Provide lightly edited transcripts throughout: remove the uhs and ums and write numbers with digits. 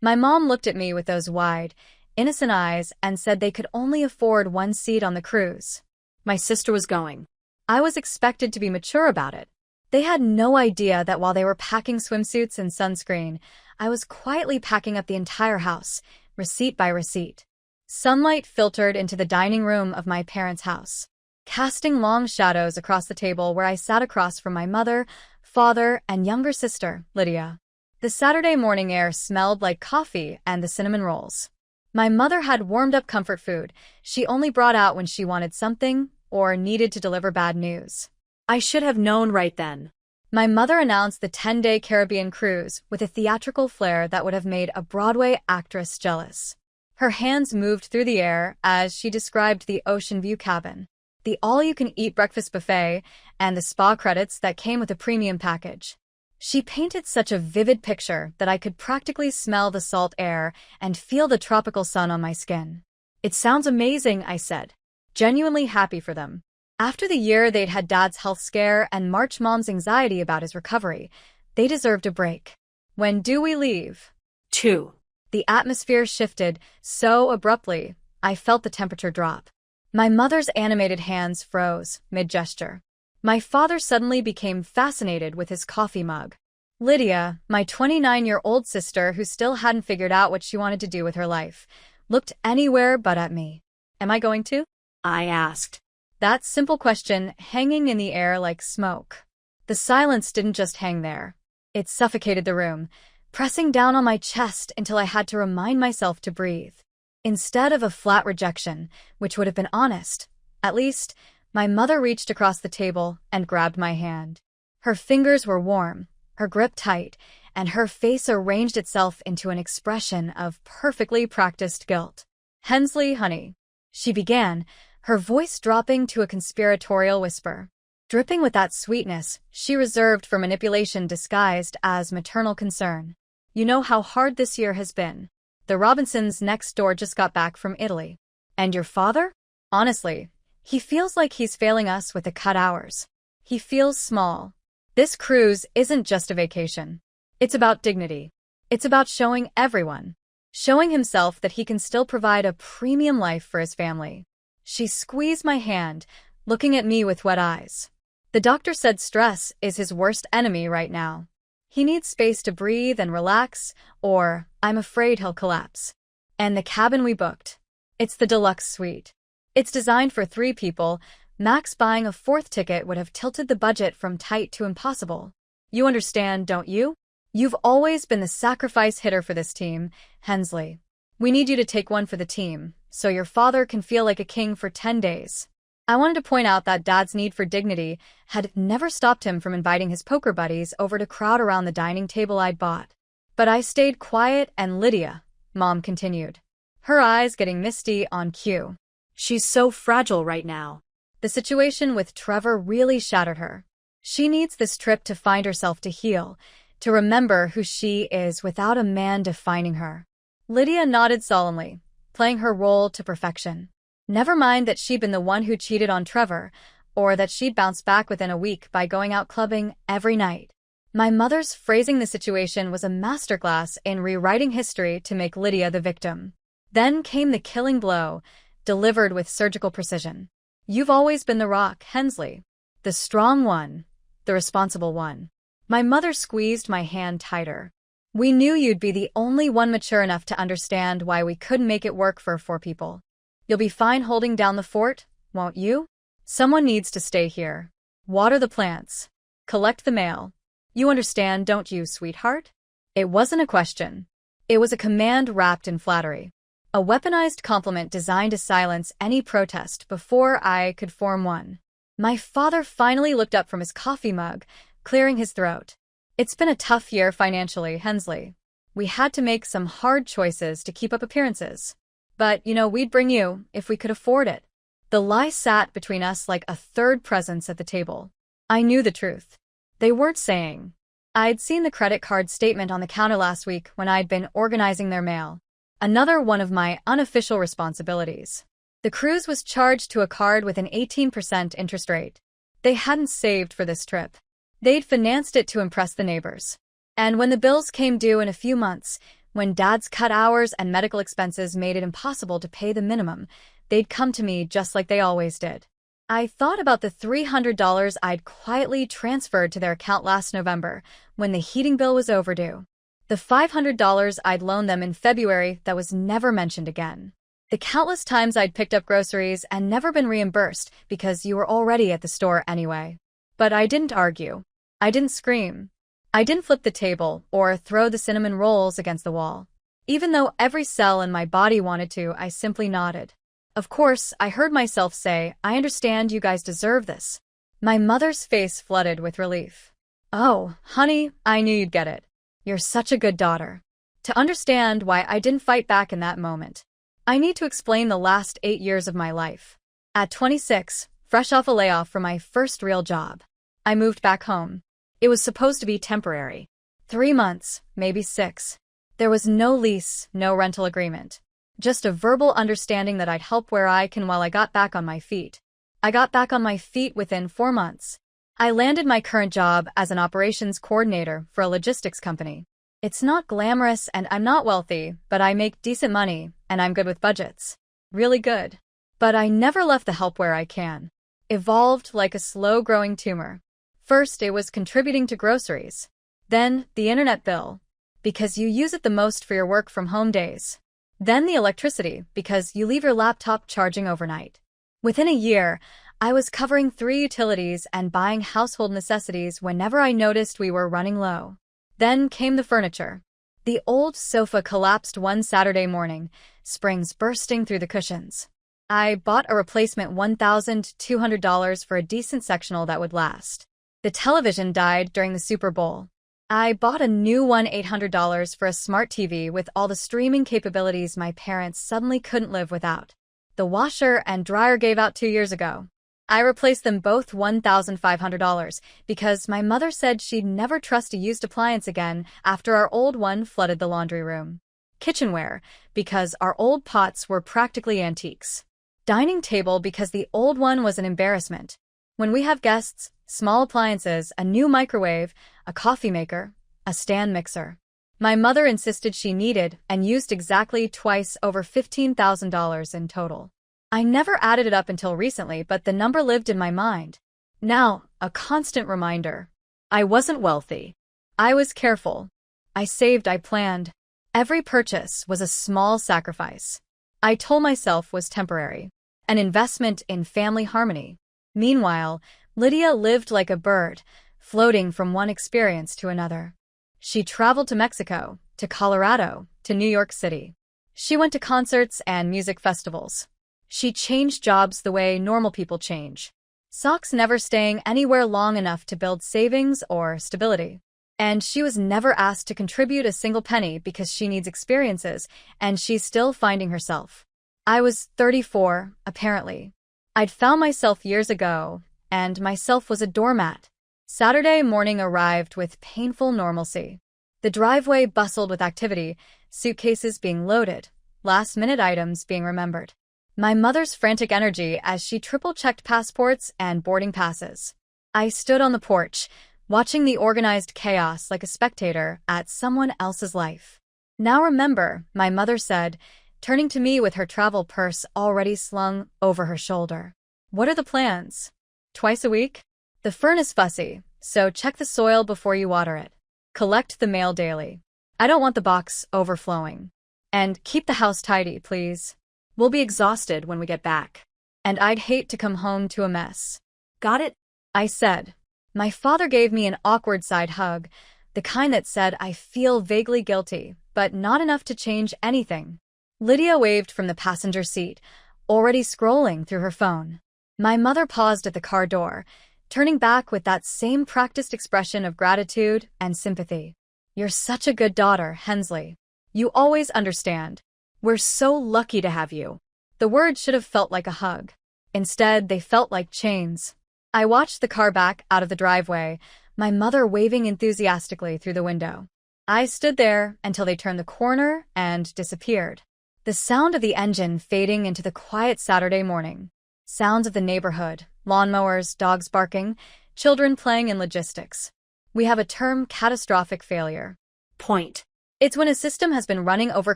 My mom looked at me with those wide, innocent eyes and said they could only afford one seat on the cruise. My sister was going. I was expected to be mature about it. They had no idea that while they were packing swimsuits and sunscreen, I was quietly packing up the entire house, receipt by receipt. Sunlight filtered into the dining room of my parents' house, casting long shadows across the table where I sat across from my mother, father, and younger sister, Lydia. The Saturday morning air smelled like coffee and the cinnamon rolls. My mother had warmed up comfort food she only brought out when she wanted something or needed to deliver bad news. I should have known right then. My mother announced the 10-day Caribbean cruise with a theatrical flair that would have made a Broadway actress jealous. Her hands moved through the air as she described the ocean view cabin, the all-you-can-eat breakfast buffet, and the spa credits that came with a premium package. She painted such a vivid picture that I could practically smell the salt air and feel the tropical sun on my skin. "It sounds amazing," I said, genuinely happy for them. After the year they'd had Dad's health scare and March Mom's anxiety about his recovery, they deserved a break. "When do we leave?" 2. The atmosphere shifted so abruptly, I felt the temperature drop. My mother's animated hands froze mid-gesture. My father suddenly became fascinated with his coffee mug. Lydia, my 29-year-old sister who still hadn't figured out what she wanted to do with her life, looked anywhere but at me. "Am I going to?" I asked. That simple question hanging in the air like smoke. The silence didn't just hang there. It suffocated the room, pressing down on my chest until I had to remind myself to breathe. Instead of a flat rejection, which would have been honest, at least, my mother reached across the table and grabbed my hand. Her fingers were warm, her grip tight, and her face arranged itself into an expression of perfectly practiced guilt. "Hensley, honey," she began, her voice dropping to a conspiratorial whisper. Dripping with that sweetness she reserved for manipulation disguised as maternal concern. "You know how hard this year has been. The Robinsons next door just got back from Italy. And your father? Honestly, he feels like he's failing us with the cut hours. He feels small. This cruise isn't just a vacation. It's about dignity. It's about showing everyone, showing himself that he can still provide a premium life for his family." She squeezed my hand, looking at me with wet eyes. "The doctor said stress is his worst enemy right now. He needs space to breathe and relax, or I'm afraid he'll collapse. And the cabin we booked. It's the deluxe suite. It's designed for 3 people. Max buying a 4th ticket would have tilted the budget from tight to impossible. You understand, don't you? You've always been the sacrifice hitter for this team, Hensley. We need you to take one for the team, so your father can feel like a king for 10 days. I wanted to point out that Dad's need for dignity had never stopped him from inviting his poker buddies over to crowd around the dining table I'd bought. But I stayed quiet and Lydia, Mom continued, her eyes getting misty on cue. "She's so fragile right now." The situation with Trevor really shattered her. She needs this trip to find herself, to heal, to remember who she is without a man defining her. Lydia nodded solemnly, playing her role to perfection. Never mind that she'd been the one who cheated on Trevor, or that she'd bounced back within a week by going out clubbing every night. My mother's phrasing the situation was a masterclass in rewriting history to make Lydia the victim. Then came the killing blow, delivered with surgical precision. "You've always been the rock, Hensley. The strong one, the responsible one." My mother squeezed my hand tighter. "We knew you'd be the only one mature enough to understand why we couldn't make it work for 4 people. You'll be fine holding down the fort, won't you? Someone needs to stay here. Water the plants. Collect the mail. You understand, don't you, sweetheart?" It wasn't a question. It was a command wrapped in flattery. A weaponized compliment designed to silence any protest before I could form one. My father finally looked up from his coffee mug, clearing his throat. "It's been a tough year financially, Hensley. We had to make some hard choices to keep up appearances. But, we'd bring you if we could afford it." The lie sat between us like a third presence at the table. I knew the truth. They weren't saying. I'd seen the credit card statement on the counter last week when I'd been organizing their mail. Another one of my unofficial responsibilities. The cruise was charged to a card with an 18% interest rate. They hadn't saved for this trip. They'd financed it to impress the neighbors. And when the bills came due in a few months, When Dad's cut hours and medical expenses made it impossible to pay the minimum, they'd come to me just like they always did. I thought about the $300 I'd quietly transferred to their account last November when the heating bill was overdue. The $500 I'd loaned them in February that was never mentioned again. The countless times I'd picked up groceries and never been reimbursed because you were already at the store anyway. But I didn't argue. I didn't scream. I didn't flip the table or throw the cinnamon rolls against the wall. Even though every cell in my body wanted to, I simply nodded. Of course, I heard myself say, "I understand you guys deserve this." My mother's face flooded with relief. "Oh, honey, I knew you'd get it. You're such a good daughter." To understand why I didn't fight back in that moment, I need to explain the last 8 years of my life. At 26, fresh off a layoff from my first real job, I moved back home. It was supposed to be temporary. 3 months, maybe 6. There was no lease, no rental agreement. Just a verbal understanding that I'd help where I can while I got back on my feet. I got back on my feet within 4 months. I landed my current job as an operations coordinator for a logistics company. It's not glamorous and I'm not wealthy, but I make decent money and I'm good with budgets. Really good. But I never left the help where I can. Evolved like a slow-growing tumor. First, it was contributing to groceries. Then, the internet bill, because you use it the most for your work-from-home days. Then the electricity, because you leave your laptop charging overnight. Within a year, I was covering 3 utilities and buying household necessities whenever I noticed we were running low. Then came the furniture. The old sofa collapsed one Saturday morning, springs bursting through the cushions. I bought a replacement $1,200 for a decent sectional that would last. The television died during the Super Bowl. I bought a new $1,800 for a smart TV with all the streaming capabilities my parents suddenly couldn't live without. The washer and dryer gave out 2 years ago. I replaced them both $1,500 because my mother said she'd never trust a used appliance again after our old one flooded the laundry room. Kitchenware, because our old pots were practically antiques. Dining table because the old one was an embarrassment. When we have guests, small appliances, a new microwave, a coffee maker, a stand mixer. My mother insisted she needed and used exactly twice over $15,000 in total. I never added it up until recently, but the number lived in my mind. Now, a constant reminder. I wasn't wealthy. I was careful. I saved, I planned. Every purchase was a small sacrifice. I told myself was temporary. An investment in family harmony. Meanwhile, Lydia lived like a bird, floating from one experience to another. She traveled to Mexico, to Colorado, to New York City. She went to concerts and music festivals. She changed jobs the way normal people change. Socks never staying anywhere long enough to build savings or stability. And she was never asked to contribute a single penny because she needs experiences, and she's still finding herself. I was 34, apparently. I'd found myself years ago, and myself was a doormat. Saturday morning arrived with painful normalcy. The driveway bustled with activity, suitcases being loaded, last-minute items being remembered. My mother's frantic energy as she triple-checked passports and boarding passes. I stood on the porch, watching the organized chaos like a spectator at someone else's life. "Now remember," my mother said, turning to me with her travel purse already slung over her shoulder. "What are the plans? Twice a week? The fern is fussy, so check the soil before you water it. Collect the mail daily. I don't want the box overflowing. And keep the house tidy, please. We'll be exhausted when we get back. And I'd hate to come home to a mess." "Got it?" I said. My father gave me an awkward side hug, the kind that said I feel vaguely guilty, but not enough to change anything. Lydia waved from the passenger seat, already scrolling through her phone. My mother paused at the car door, turning back with that same practiced expression of gratitude and sympathy. "You're such a good daughter, Hensley. You always understand. We're so lucky to have you." The words should have felt like a hug. Instead, they felt like chains. I watched the car back out of the driveway, my mother waving enthusiastically through the window. I stood there until they turned the corner and disappeared. The sound of the engine fading into the quiet Saturday morning. Sounds of the neighborhood, lawnmowers, dogs barking, children playing in logistics. We have a term: catastrophic failure. Point. It's when a system has been running over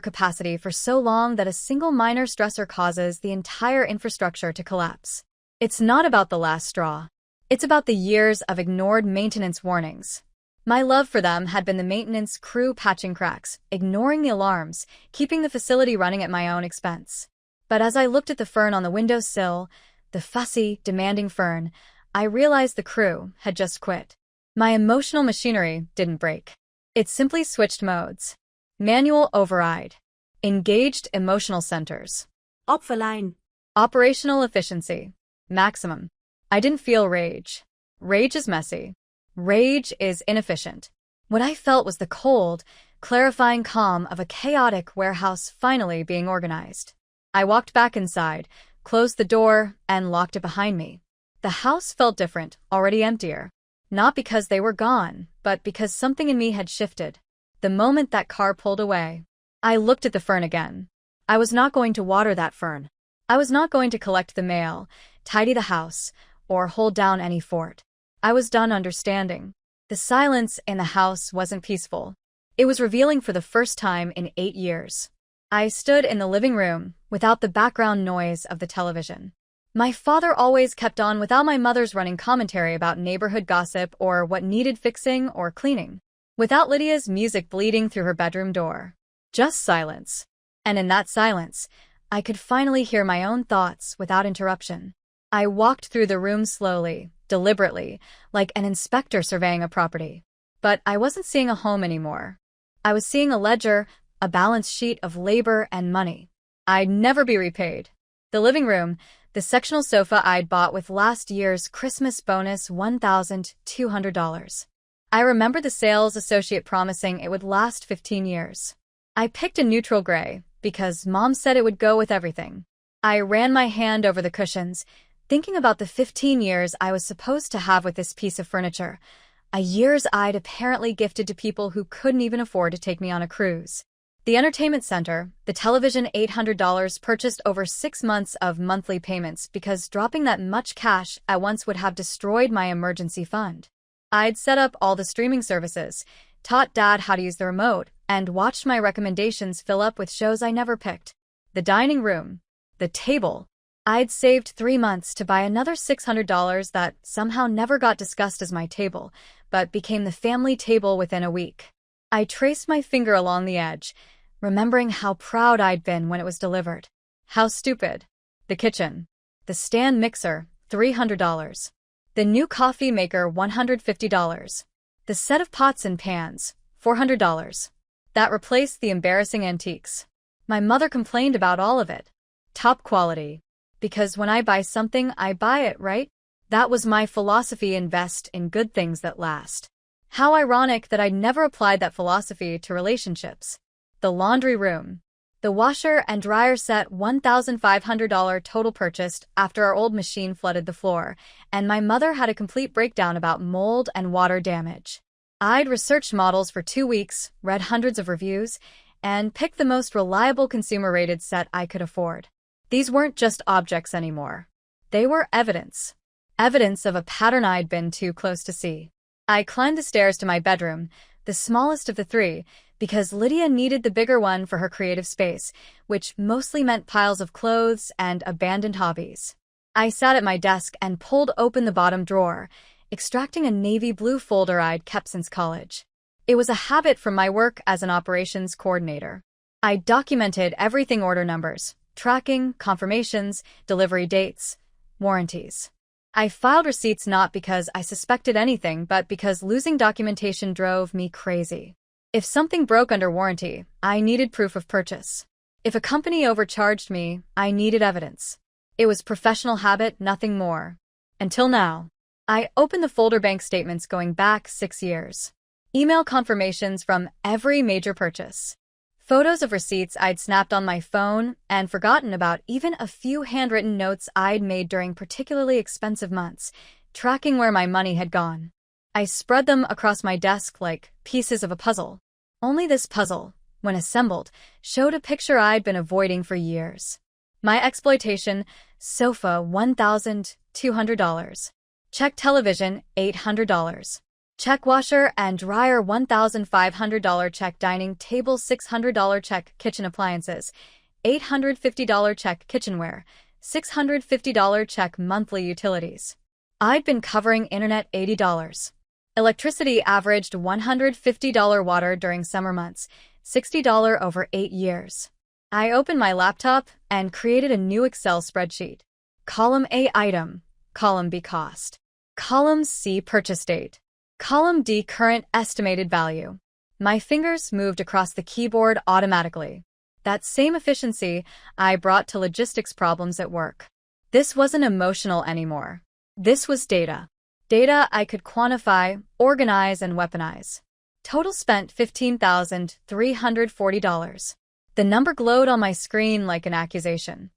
capacity for so long that a single minor stressor causes the entire infrastructure to collapse. It's not about the last straw. It's about the years of ignored maintenance warnings. My love for them had been the maintenance crew patching cracks, ignoring the alarms, keeping the facility running at my own expense. But as I looked at the fern on the windowsill, the fussy, demanding fern, I realized the crew had just quit. My emotional machinery didn't break. It simply switched modes. Manual override. Engaged emotional centers. Offline. Operational efficiency. Maximum. I didn't feel rage. Rage is messy. Rage is inefficient. What I felt was the cold, clarifying calm of a chaotic warehouse finally being organized. I walked back inside, closed the door, and locked it behind me. The house felt different, already emptier. Not because they were gone, but because something in me had shifted. The moment that car pulled away, I looked at the fern again. I was not going to water that fern. I was not going to collect the mail, tidy the house, or hold down any fort. I was done understanding. The silence in the house wasn't peaceful. It was revealing for the first time in 8 years. I stood in the living room, without the background noise of the television. My father always kept on without my mother's running commentary about neighborhood gossip or what needed fixing or cleaning. Without Lydia's music bleeding through her bedroom door. Just silence. And in that silence, I could finally hear my own thoughts without interruption. I walked through the room slowly, deliberately, like an inspector surveying a property. But I wasn't seeing a home anymore. I was seeing a ledger, a balance sheet of labor and money. I'd never be repaid. The living room, the sectional sofa I'd bought with last year's Christmas bonus $1,200. I remember the sales associate promising it would last 15 years. I picked a neutral gray because Mom said it would go with everything. I ran my hand over the cushions, thinking about the 15 years I was supposed to have with this piece of furniture, a years I'd apparently gifted to people who couldn't even afford to take me on a cruise. The entertainment center, the television $800 purchased over 6 months of monthly payments because dropping that much cash at once would have destroyed my emergency fund. I'd set up all the streaming services, taught Dad how to use the remote, and watched my recommendations fill up with shows I never picked. The dining room, the table. I'd saved 3 months to buy another $600 that somehow never got discussed as my table, but became the family table within a week. I traced my finger along the edge, remembering how proud I'd been when it was delivered. How stupid. The kitchen. The stand mixer, $300. The new coffee maker, $150. The set of pots and pans, $400. That replaced the embarrassing antiques. My mother complained about all of it. Top quality. Because when I buy something, I buy it, right? That was my philosophy: invest in good things that last. How ironic that I'd never applied that philosophy to relationships. The laundry room. The washer and dryer set, $1,500 total, purchased after our old machine flooded the floor, and my mother had a complete breakdown about mold and water damage. I'd researched models for 2 weeks, read hundreds of reviews, and picked the most reliable consumer-rated set I could afford. These weren't just objects anymore. They were evidence. Evidence of a pattern I'd been too close to see. I climbed the stairs to my bedroom, the smallest of the 3, because Lydia needed the bigger one for her creative space, which mostly meant piles of clothes and abandoned hobbies. I sat at my desk and pulled open the bottom drawer, extracting a navy blue folder I'd kept since college. It was a habit from my work as an operations coordinator. I documented everything: order numbers, tracking, confirmations, delivery dates, warranties. I filed receipts not because I suspected anything, but because losing documentation drove me crazy. If something broke under warranty, I needed proof of purchase. If a company overcharged me, I needed evidence. It was professional habit, nothing more. Until now. I opened the folder: bank statements going back 6 years. Email confirmations from every major purchase. Photos of receipts I'd snapped on my phone and forgotten about, even a few handwritten notes I'd made during particularly expensive months, tracking where my money had gone. I spread them across my desk like pieces of a puzzle. Only this puzzle, when assembled, showed a picture I'd been avoiding for years. My exploitation: sofa, $1,200. Check television, $800. check washer and dryer $1,500 check dining table $600 check kitchen appliances, $850 check kitchenware, $650 check monthly utilities. I'd been covering internet $80. Electricity averaged $150 water during summer months, $60 over 8 years. I opened my laptop and created a new Excel spreadsheet. Column A item, column B cost, column C purchase date, column D current estimated value. My fingers moved across the keyboard automatically. That same efficiency I brought to logistics problems at work. This wasn't emotional anymore. This was data. Data I could quantify, organize, and weaponize. Total spent $15,340. The number glowed on my screen like an accusation.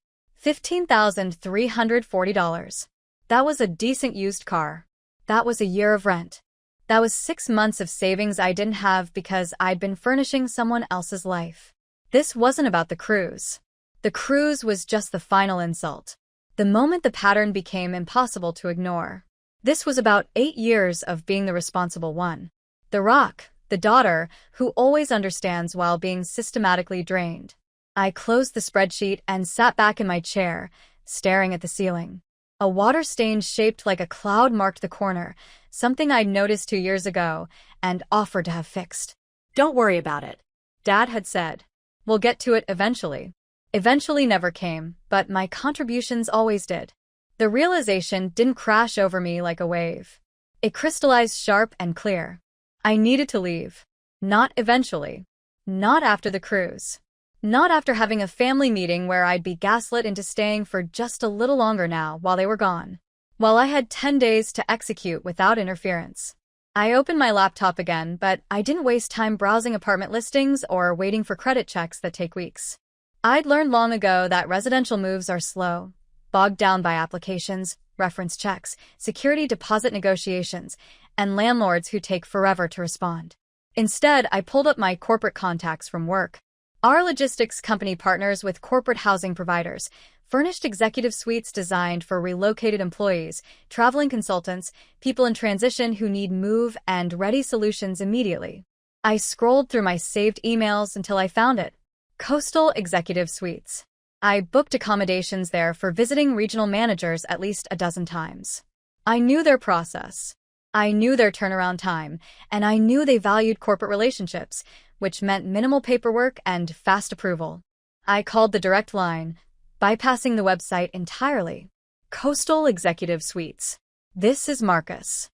$15,340. That was a decent used car. That was a year of rent. That was 6 months of savings I didn't have because I'd been furnishing someone else's life. This wasn't about the cruise. The cruise was just the final insult. The moment the pattern became impossible to ignore. This was about 8 years of being the responsible one. The rock, the daughter, who always understands while being systematically drained. I closed the spreadsheet and sat back in my chair, staring at the ceiling. A water stain shaped like a cloud marked the corner, something I'd noticed 2 years ago and offered to have fixed. Don't worry about it, Dad had said. We'll get to it eventually. Eventually never came, but my contributions always did. The realization didn't crash over me like a wave. It crystallized sharp and clear. I needed to leave. Not eventually. Not after the cruise. Not after having a family meeting where I'd be gaslit into staying for just a little longer now while they were gone. While I had 10 days to execute without interference. I opened my laptop again, but I didn't waste time browsing apartment listings or waiting for credit checks that take weeks. I'd learned long ago that residential moves are slow, bogged down by applications, reference checks, security deposit negotiations, and landlords who take forever to respond. Instead, I pulled up my corporate contacts from work. Our logistics company partners with corporate housing providers, furnished executive suites designed for relocated employees, traveling consultants, people in transition who need move and ready solutions immediately. I scrolled through my saved emails until I found it. Coastal Executive Suites. I booked accommodations there for visiting regional managers at least a dozen times. I knew their process. I knew their turnaround time, and I knew they valued corporate relationships, which meant minimal paperwork and fast approval. I called the direct line, bypassing the website entirely. Coastal Executive Suites. This is Marcus.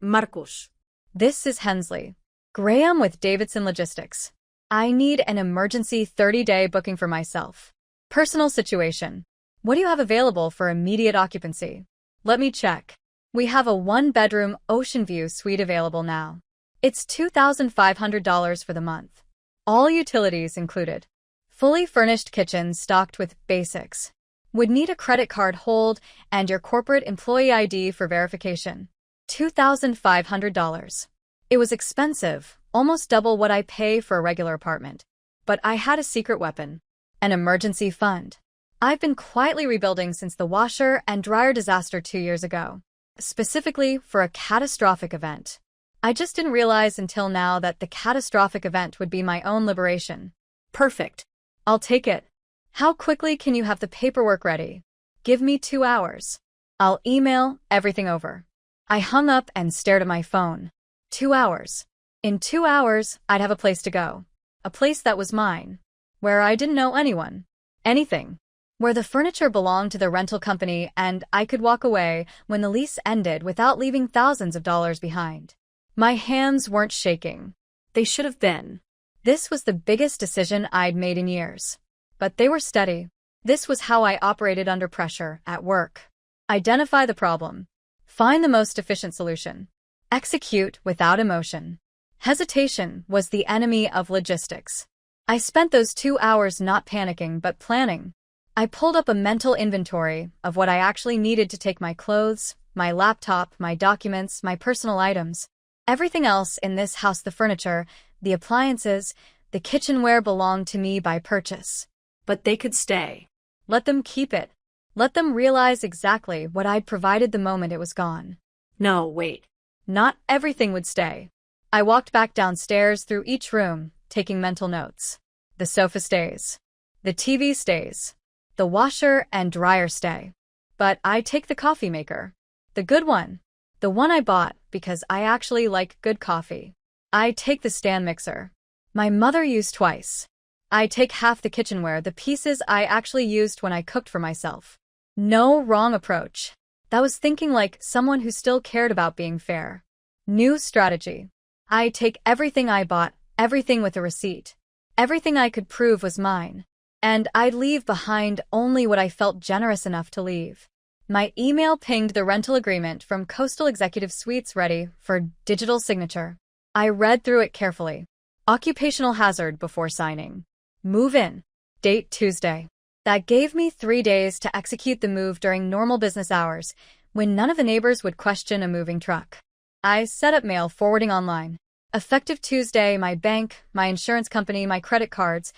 Marcus. This is Hensley. Graham with Davidson Logistics. I need an emergency 30-day booking for myself. Personal situation. What do you have available for immediate occupancy? Let me check. We have a 1-bedroom ocean view suite available now. It's $2,500 for the month. All utilities included. Fully furnished kitchen stocked with basics. Would need a credit card hold and your corporate employee ID for verification. $2,500. It was expensive, almost double what I pay for a regular apartment. But I had a secret weapon. An emergency fund. I've been quietly rebuilding since the washer and dryer disaster 2 years ago. Specifically for a catastrophic event. I just didn't realize until now that the catastrophic event would be my own liberation. Perfect. I'll take it. How quickly can you have the paperwork ready? Give me 2 hours. I'll email everything over. I hung up and stared at my phone. 2 hours. In 2 hours, I'd have a place to go. A place that was mine. Where I didn't know anyone. Anything. Where the furniture belonged to the rental company and I could walk away when the lease ended without leaving thousands of dollars behind. My hands weren't shaking. They should have been. This was the biggest decision I'd made in years. But they were steady. This was how I operated under pressure at work. Identify the problem. Find the most efficient solution. Execute without emotion. Hesitation was the enemy of logistics. I spent those 2 hours not panicking but planning. I pulled up a mental inventory of what I actually needed to take my clothes, my laptop, my documents, my personal items. Everything else in this house, the furniture, the appliances, the kitchenware belonged to me by purchase. But they could stay. Let them keep it. Let them realize exactly what I'd provided the moment it was gone. No, wait. Not everything would stay. I walked back downstairs through each room, taking mental notes. The sofa stays. The TV stays. The washer and dryer stay. But I take the coffee maker. The good one. The one I bought because I actually like good coffee. I take the stand mixer. My mother used twice. I take half the kitchenware, the pieces I actually used when I cooked for myself. No wrong approach. That was thinking like someone who still cared about being fair. New strategy. I take everything I bought, everything with a receipt. Everything I could prove was mine. And I'd leave behind only what I felt generous enough to leave. My email pinged the rental agreement from Coastal Executive Suites ready for digital signature. I read through it carefully. Occupational hazard before signing. Move in. Date Tuesday. That gave me 3 days to execute the move during normal business hours, when none of the neighbors would question a moving truck. I set up mail forwarding online. Effective Tuesday, my bank, my insurance company, my credit cards,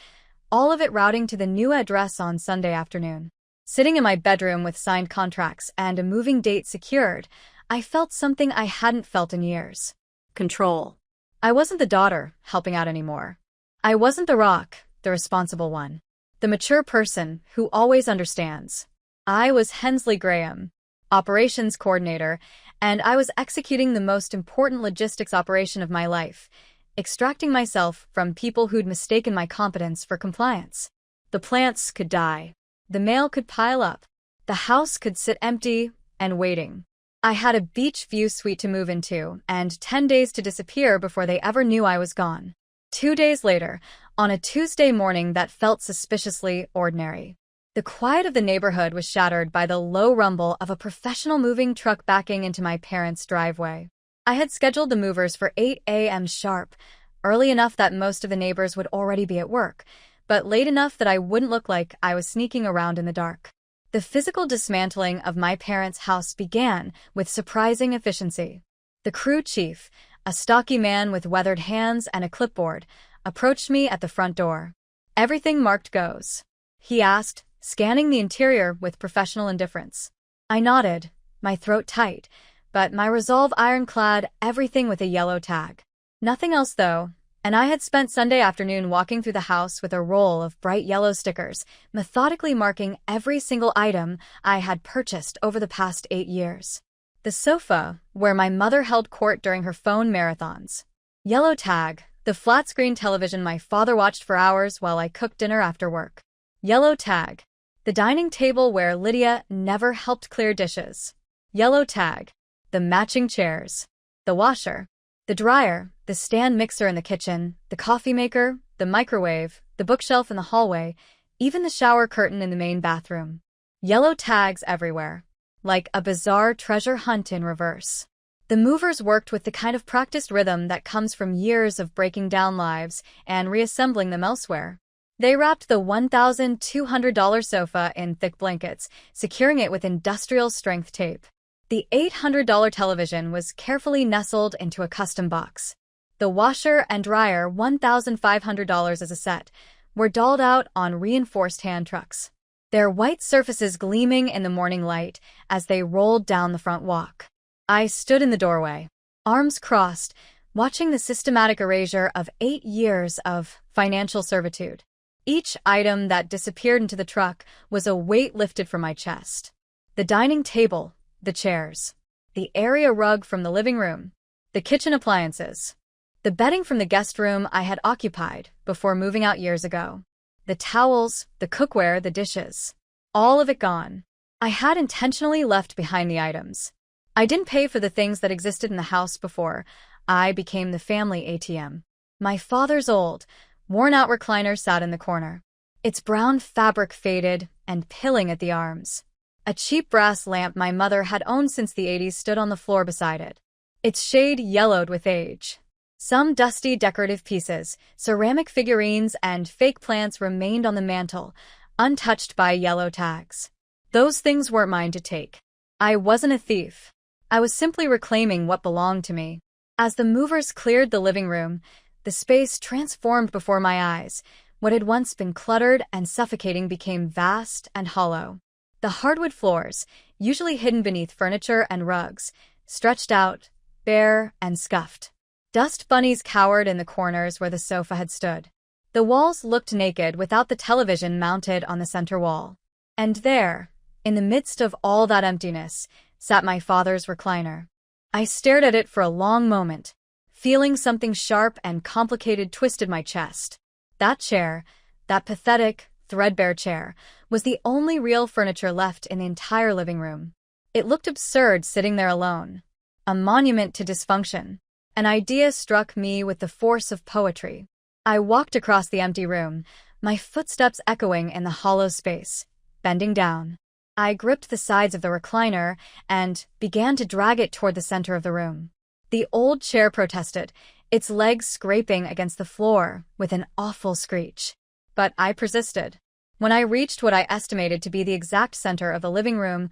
all of it routing to the new address on Sunday afternoon. Sitting in my bedroom with signed contracts and a moving date secured, I felt something I hadn't felt in years. Control. I wasn't the daughter helping out anymore. I wasn't the rock, the responsible one. The mature person who always understands. I was Hensley Graham, operations coordinator, and I was executing the most important logistics operation of my life, extracting myself from people who'd mistaken my competence for compliance. The plants could die. The mail could pile up. The house could sit empty and waiting. I had a beach view suite to move into and 10 days to disappear before they ever knew I was gone. 2 days later, on a Tuesday morning that felt suspiciously ordinary, the quiet of the neighborhood was shattered by the low rumble of a professional moving truck backing into my parents' driveway. I had scheduled the movers for 8 a.m. sharp, early enough that most of the neighbors would already be at work, but late enough that I wouldn't look like I was sneaking around in the dark. The physical dismantling of my parents' house began with surprising efficiency. The crew chief, a stocky man with weathered hands and a clipboard, approached me at the front door. "Everything marked goes?" he asked, scanning the interior with professional indifference. I nodded, my throat tight, but my resolve ironclad, everything with a yellow tag. Nothing else though, and I had spent Sunday afternoon walking through the house with a roll of bright yellow stickers, methodically marking every single item I had purchased over the past 8 years. The sofa, where my mother held court during her phone marathons. Yellow tag, the flat-screen television my father watched for hours while I cooked dinner after work. Yellow tag, the dining table where Lydia never helped clear dishes. Yellow tag, the matching chairs. The washer, the dryer, the stand mixer in the kitchen, the coffee maker, the microwave, the bookshelf in the hallway, even the shower curtain in the main bathroom. Yellow tags everywhere, like a bizarre treasure hunt in reverse. The movers worked with the kind of practiced rhythm that comes from years of breaking down lives and reassembling them elsewhere. They wrapped the $1,200 sofa in thick blankets, securing it with industrial-strength tape. The $800 television was carefully nestled into a custom box. The washer and dryer, $1,500 as a set, were dolled out on reinforced hand trucks, their white surfaces gleaming in the morning light as they rolled down the front walk. I stood in the doorway, arms crossed, watching the systematic erasure of 8 years of financial servitude. Each item that disappeared into the truck was a weight lifted from my chest. The dining table, the chairs, the area rug from the living room, the kitchen appliances, the bedding from the guest room I had occupied before moving out years ago, the towels, the cookware, the dishes, all of it gone. I had intentionally left behind the items. I didn't pay for the things that existed in the house before I became the family ATM. My father's old, worn-out recliner sat in the corner, its brown fabric faded and pilling at the arms. A cheap brass lamp my mother had owned since the 80s stood on the floor beside it, its shade yellowed with age. Some dusty decorative pieces, ceramic figurines, and fake plants remained on the mantel, untouched by yellow tags. Those things weren't mine to take. I wasn't a thief. I was simply reclaiming what belonged to me. As the movers cleared the living room, the space transformed before my eyes. What had once been cluttered and suffocating became vast and hollow. The hardwood floors, usually hidden beneath furniture and rugs, stretched out, bare and scuffed. Dust bunnies cowered in the corners where the sofa had stood. The walls looked naked without the television mounted on the center wall. And there, in the midst of all that emptiness, sat my father's recliner. I stared at it for a long moment, feeling something sharp and complicated twisted my chest. That chair, that pathetic, threadbare chair, was the only real furniture left in the entire living room. It looked absurd sitting there alone, a monument to dysfunction. An idea struck me with the force of poetry. I walked across the empty room, my footsteps echoing in the hollow space. Bending down, I gripped the sides of the recliner and began to drag it toward the center of the room. The old chair protested, its legs scraping against the floor with an awful screech. But I persisted. When I reached what I estimated to be the exact center of the living room,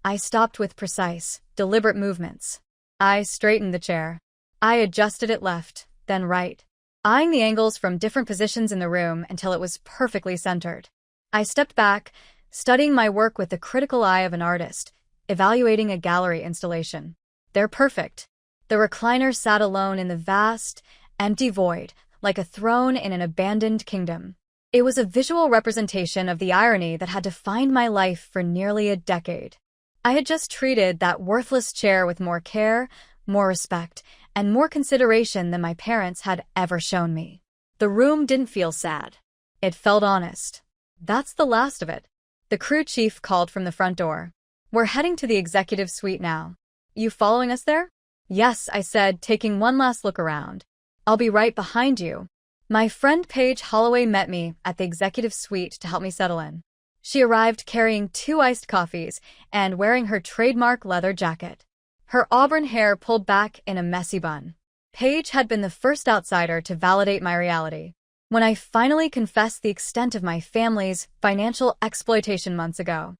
I stopped with precise, deliberate movements. I straightened the chair. I adjusted it left, then right, eyeing the angles from different positions in the room until it was perfectly centered. I stepped back, studying my work with the critical eye of an artist, evaluating a gallery installation. They're perfect. The recliner sat alone in the vast, empty void, like a throne in an abandoned kingdom. It was a visual representation of the irony that had defined my life for nearly a decade. I had just treated that worthless chair with more care, more respect, and more consideration than my parents had ever shown me. The room didn't feel sad. It felt honest. That's the last of it. The crew chief called from the front door. We're heading to the executive suite now. You following us there? Yes, I said, taking one last look around. I'll be right behind you. My friend Paige Holloway met me at the executive suite to help me settle in. She arrived carrying 2 iced coffees and wearing her trademark leather jacket. Her auburn hair pulled back in a messy bun. Paige had been the first outsider to validate my reality. When I finally confessed the extent of my family's financial exploitation months ago.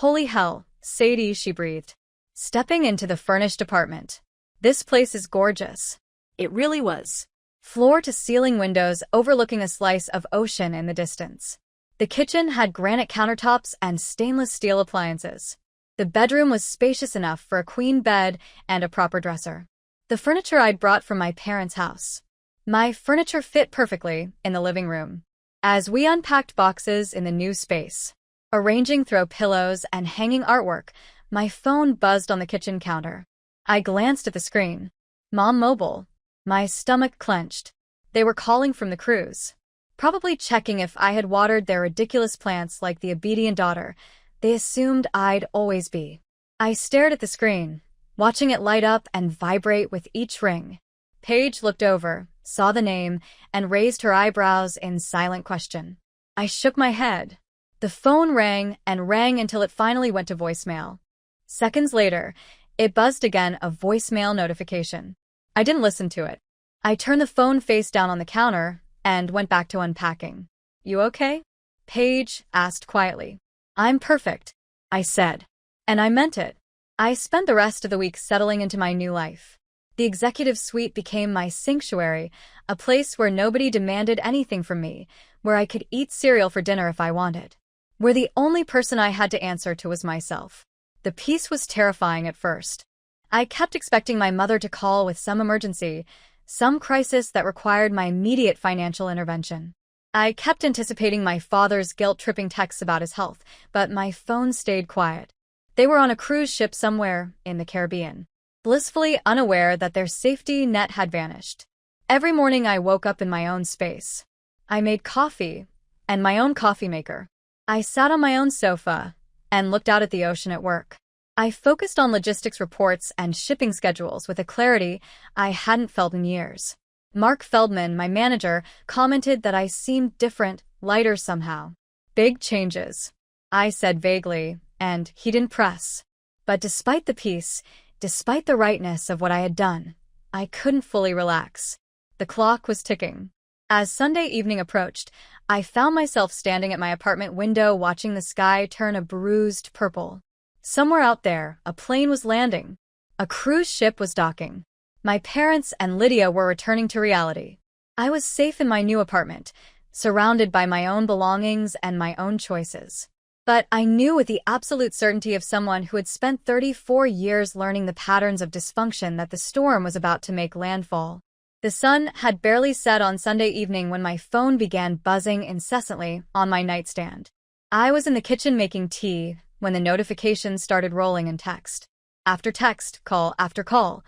Holy hell, Sadie, she breathed, stepping into the furnished apartment. This place is gorgeous. It really was. Floor-to-ceiling windows overlooking a slice of ocean in the distance. The kitchen had granite countertops and stainless steel appliances. The bedroom was spacious enough for a queen bed and a proper dresser. The furniture I'd brought from my parents' house. My furniture fit perfectly in the living room. As we unpacked boxes in the new space, arranging throw pillows and hanging artwork, my phone buzzed on the kitchen counter. I glanced at the screen. Mom Mobile. My stomach clenched. They were calling from the cruise. Probably checking if I had watered their ridiculous plants like the obedient daughter they assumed I'd always be. I stared at the screen, watching it light up and vibrate with each ring. Paige looked over, saw the name, and raised her eyebrows in silent question. I shook my head. The phone rang and rang until it finally went to voicemail. Seconds later, it buzzed again, a voicemail notification. I didn't listen to it. I turned the phone face down on the counter and went back to unpacking. You okay? Paige asked quietly. I'm perfect, I said. And I meant it. I spent the rest of the week settling into my new life. The executive suite became my sanctuary, a place where nobody demanded anything from me, where I could eat cereal for dinner if I wanted, where the only person I had to answer to was myself. The peace was terrifying at first. I kept expecting my mother to call with some emergency, some crisis that required my immediate financial intervention. I kept anticipating my father's guilt-tripping texts about his health, but my phone stayed quiet. They were on a cruise ship somewhere in the Caribbean, blissfully unaware that their safety net had vanished. Every morning I woke up in my own space. I made coffee, and my own coffee maker. I sat on my own sofa and looked out at the ocean at work. I focused on logistics reports and shipping schedules with a clarity I hadn't felt in years. Mark Feldman, my manager, commented that I seemed different, lighter somehow. Big changes, I said vaguely, and he didn't press. But despite the peace, despite the rightness of what I had done, I couldn't fully relax. The clock was ticking. As Sunday evening approached, I found myself standing at my apartment window watching the sky turn a bruised purple. Somewhere out there, a plane was landing. A cruise ship was docking. My parents and Lydia were returning to reality. I was safe in my new apartment, surrounded by my own belongings and my own choices. But I knew with the absolute certainty of someone who had spent 34 years learning the patterns of dysfunction that the storm was about to make landfall. The sun had barely set on Sunday evening when my phone began buzzing incessantly on my nightstand. I was in the kitchen making tea when the notifications started rolling in text. After text, call after call,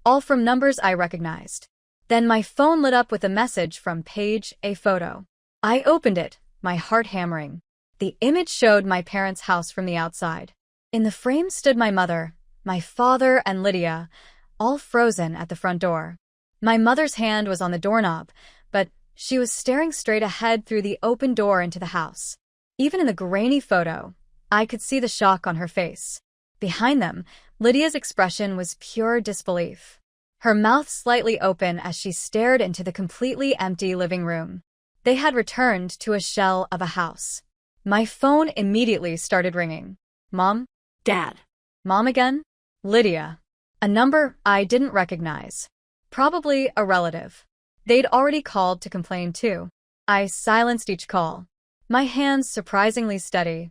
all from numbers I recognized. Then my phone lit up with a message from Paige, a photo. I opened it, my heart hammering. The image showed my parents' house from the outside. In the frame stood my mother, my father, and Lydia, all frozen at the front door. My mother's hand was on the doorknob, but she was staring straight ahead through the open door into the house. Even in the grainy photo, I could see the shock on her face. Behind them, Lydia's expression was pure disbelief. Her mouth slightly open as she stared into the completely empty living room. They had returned to a shell of a house. My phone immediately started ringing. Mom? Dad. Mom again? Lydia. A number I didn't recognize. Probably a relative. They'd already called to complain too. I silenced each call. My hands surprisingly steady.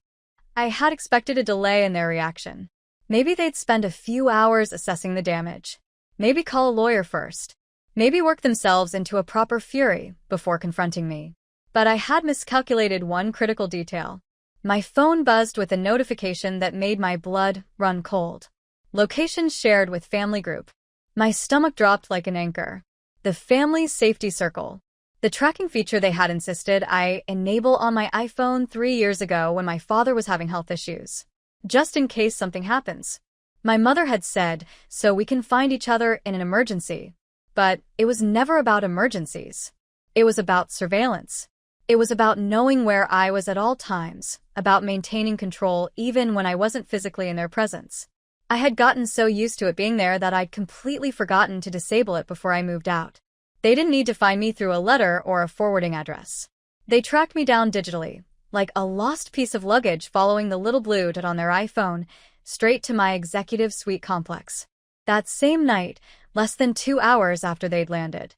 I had expected a delay in their reaction. Maybe they'd spend a few hours assessing the damage. Maybe call a lawyer first. Maybe work themselves into a proper fury before confronting me. But I had miscalculated one critical detail. My phone buzzed with a notification that made my blood run cold. Location shared with family group. My stomach dropped like an anchor. The family safety circle. The tracking feature they had insisted I enable on my iPhone 3 years ago when my father was having health issues. Just in case something happens. My mother had said, so we can find each other in an emergency. But it was never about emergencies. It was about surveillance. It was about knowing where I was at all times, about maintaining control even when I wasn't physically in their presence. I had gotten so used to it being there that I'd completely forgotten to disable it before I moved out. They didn't need to find me through a letter or a forwarding address. They tracked me down digitally, like a lost piece of luggage following the little blue dot on their iPhone, straight to my executive suite complex. That same night, less than 2 hours after they'd landed.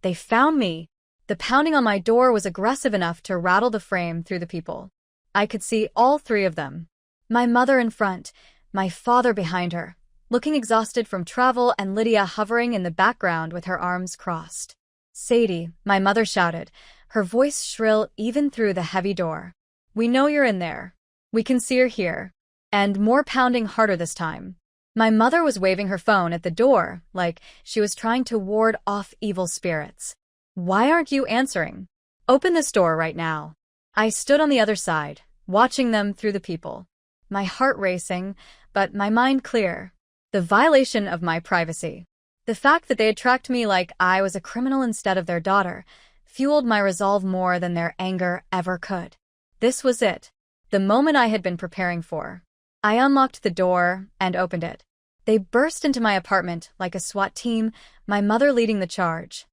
They found me. The pounding on my door was aggressive enough to rattle the frame through the people. I could see all 3 of them. My mother in front, my father behind her, looking exhausted from travel, and Lydia hovering in the background with her arms crossed. Sadie, my mother shouted, her voice shrill even through the heavy door. We know you're in there. We can see you're here. And more pounding harder this time. My mother was waving her phone at the door, like she was trying to ward off evil spirits. Why aren't you answering? Open this door right now. I stood on the other side, watching them through the people. My heart racing, but my mind clear. The violation of my privacy. The fact that they had tracked me like I was a criminal instead of their daughter, fueled my resolve more than their anger ever could. This was it. The moment I had been preparing for. I unlocked the door and opened it. They burst into my apartment like a SWAT team, my mother leading the charge.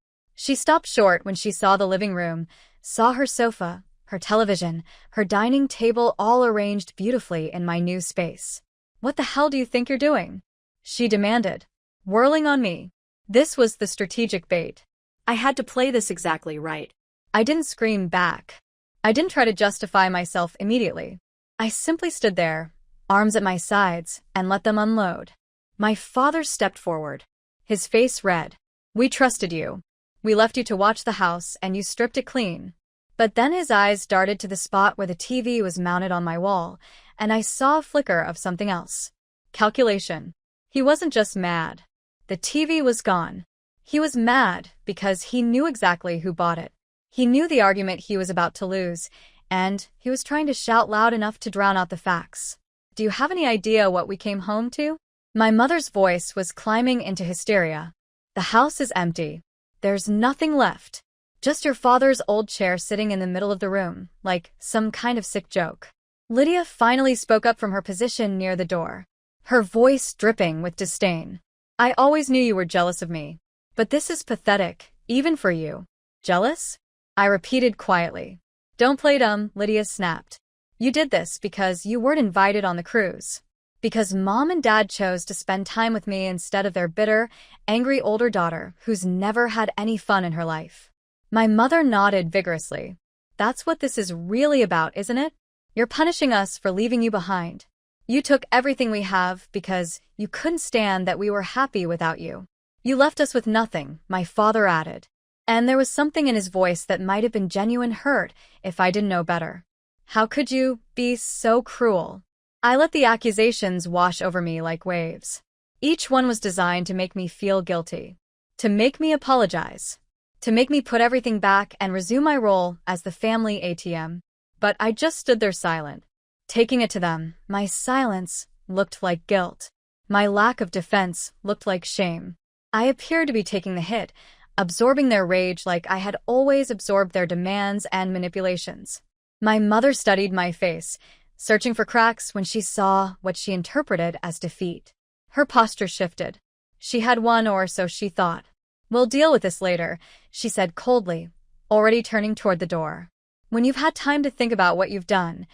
She stopped short when she saw the living room, saw her sofa, her television, her dining table all arranged beautifully in my new space. What the hell do you think you're doing? She demanded, whirling on me. This was the strategic bait. I had to play this exactly right. I didn't scream back. I didn't try to justify myself immediately. I simply stood there, arms at my sides, and let them unload. My father stepped forward, his face red. We trusted you. We left you to watch the house, and you stripped it clean. But then his eyes darted to the spot where the TV was mounted on my wall, and I saw a flicker of something else. Calculation. He wasn't just mad. The TV was gone. He was mad because he knew exactly who bought it. He knew the argument he was about to lose, and he was trying to shout loud enough to drown out the facts. Do you have any idea what we came home to? My mother's voice was climbing into hysteria. The house is empty. There's nothing left. Just your father's old chair sitting in the middle of the room, like some kind of sick joke. Lydia finally spoke up from her position near the door, her voice dripping with disdain. I always knew you were jealous of me. But this is pathetic, even for you. Jealous? I repeated quietly. Don't play dumb, Lydia snapped. You did this because you weren't invited on the cruise. Because Mom and Dad chose to spend time with me instead of their bitter, angry older daughter who's never had any fun in her life. My mother nodded vigorously. That's what this is really about, isn't it? You're punishing us for leaving you behind. You took everything we have because you couldn't stand that we were happy without you. You left us with nothing," my father added. And there was something in his voice that might have been genuine hurt if I didn't know better. How could you be so cruel? I let the accusations wash over me like waves. Each one was designed to make me feel guilty, to make me apologize, to make me put everything back and resume my role as the family ATM. But I just stood there silent, taking it to them. My silence looked like guilt. My lack of defense looked like shame. I appeared to be taking the hit, absorbing their rage like I had always absorbed their demands and manipulations. My mother studied my face, searching for cracks when she saw what she interpreted as defeat. Her posture shifted. She had won, or so she thought. "We'll deal with this later," she said coldly, already turning toward the door. "When you've had time to think about what you've done."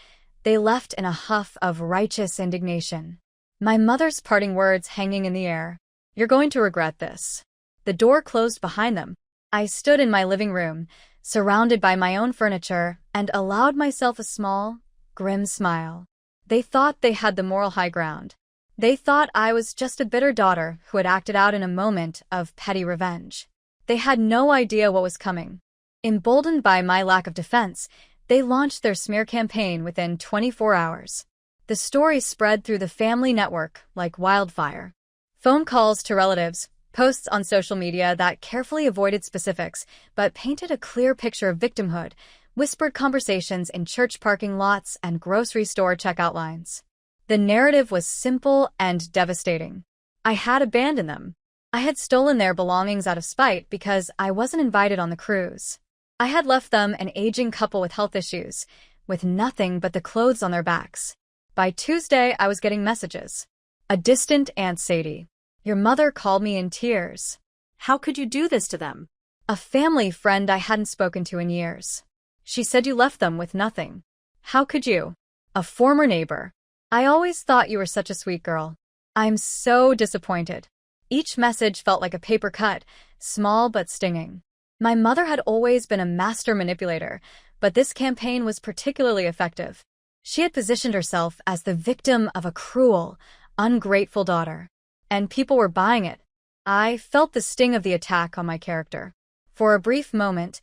They left in a huff of righteous indignation. My mother's parting words hanging in the air. "You're going to regret this." The door closed behind them. I stood in my living room, surrounded by my own furniture, and allowed myself a small, grim smile. They thought they had the moral high ground. They thought I was just a bitter daughter who had acted out in a moment of petty revenge. They had no idea what was coming. Emboldened by my lack of defense, they launched their smear campaign within 24 hours. The story spread through the family network like wildfire. Phone calls to relatives, posts on social media that carefully avoided specifics but painted a clear picture of victimhood, whispered conversations in church parking lots and grocery store checkout lines. The narrative was simple and devastating. I had abandoned them. I had stolen their belongings out of spite because I wasn't invited on the cruise. I had left them an aging couple with health issues, with nothing but the clothes on their backs. By Tuesday, I was getting messages. A distant Aunt Sadie. "Your mother called me in tears." How could you do this to them? A family friend I hadn't spoken to in years. "She said you left them with nothing." How could you? A former neighbor. "I always thought you were such a sweet girl." I'm so disappointed. Each message felt like a paper cut, small but stinging. My mother had always been a master manipulator, but this campaign was particularly effective. She had positioned herself as the victim of a cruel, ungrateful daughter. And people were buying it. I felt the sting of the attack on my character. For a brief moment,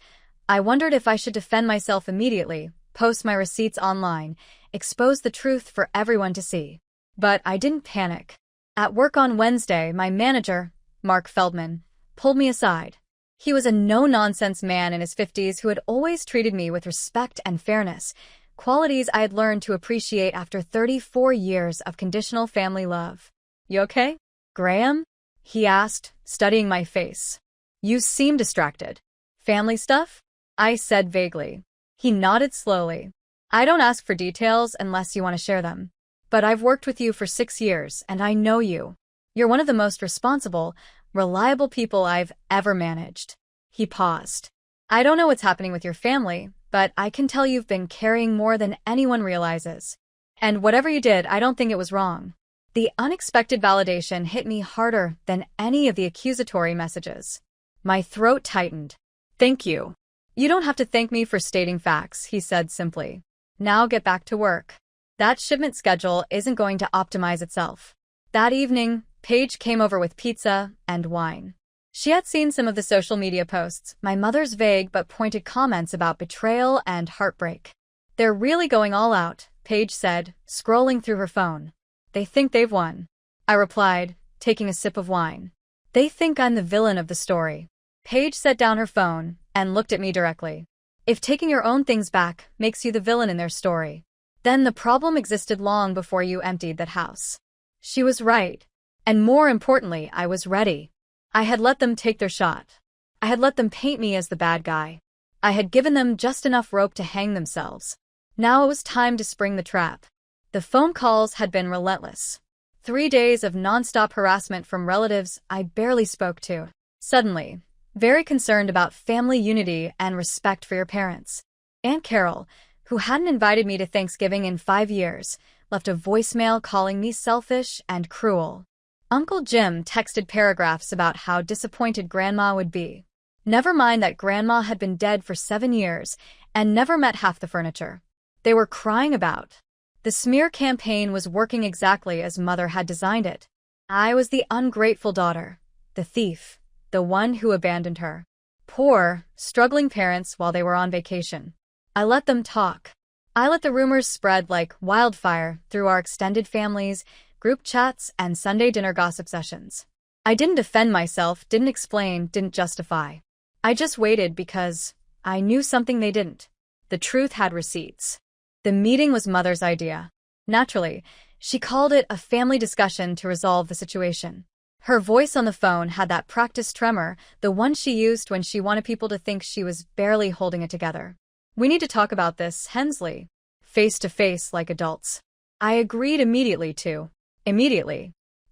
I wondered if I should defend myself immediately, post my receipts online, expose the truth for everyone to see. But I didn't panic. At work on Wednesday, my manager, Mark Feldman, pulled me aside. He was a no-nonsense man in his 50s who had always treated me with respect and fairness, qualities I had learned to appreciate after 34 years of conditional family love. "You okay, Graham?" he asked, studying my face. "You seem distracted." "Family stuff?" I said vaguely. He nodded slowly. "I don't ask for details unless you want to share them. But I've worked with you for 6 years, and I know you. You're one of the most responsible, reliable people I've ever managed." He paused. "I don't know what's happening with your family, but I can tell you've been carrying more than anyone realizes. And whatever you did, I don't think it was wrong." The unexpected validation hit me harder than any of the accusatory messages. My throat tightened. "Thank you." "You don't have to thank me for stating facts," he said simply. "Now get back to work. That shipment schedule isn't going to optimize itself." That evening, Paige came over with pizza and wine. She had seen some of the social media posts, my mother's vague but pointed comments about betrayal and heartbreak. "They're really going all out," Paige said, scrolling through her phone. "They think they've won." I replied, taking a sip of wine. "They think I'm the villain of the story." Paige set down her phone and looked at me directly. "If taking your own things back makes you the villain in their story, then the problem existed long before you emptied that house." She was right. And more importantly, I was ready. I had let them take their shot. I had let them paint me as the bad guy. I had given them just enough rope to hang themselves. Now it was time to spring the trap. The phone calls had been relentless. 3 days of nonstop harassment from relatives I barely spoke to. Suddenly, very concerned about family unity and respect for your parents. Aunt Carol, who hadn't invited me to Thanksgiving in 5 years, left a voicemail calling me selfish and cruel. Uncle Jim texted paragraphs about how disappointed Grandma would be. Never mind that Grandma had been dead for 7 years and never met half the furniture. they were crying about. The smear campaign was working exactly as Mother had designed it. I was the ungrateful daughter, the thief, the one who abandoned her. Poor, struggling parents while they were on vacation. I let them talk. I let the rumors spread like wildfire through our extended families, group chats, and Sunday dinner gossip sessions. I didn't defend myself, didn't explain, didn't justify. I just waited because I knew something they didn't. The truth had receipts. The meeting was Mother's idea. Naturally, she called it a family discussion to resolve the situation. Her voice on the phone had that practiced tremor, the one she used when she wanted people to think she was barely holding it together. "We need to talk about this, Hensley. Face to face like adults." I agreed immediately.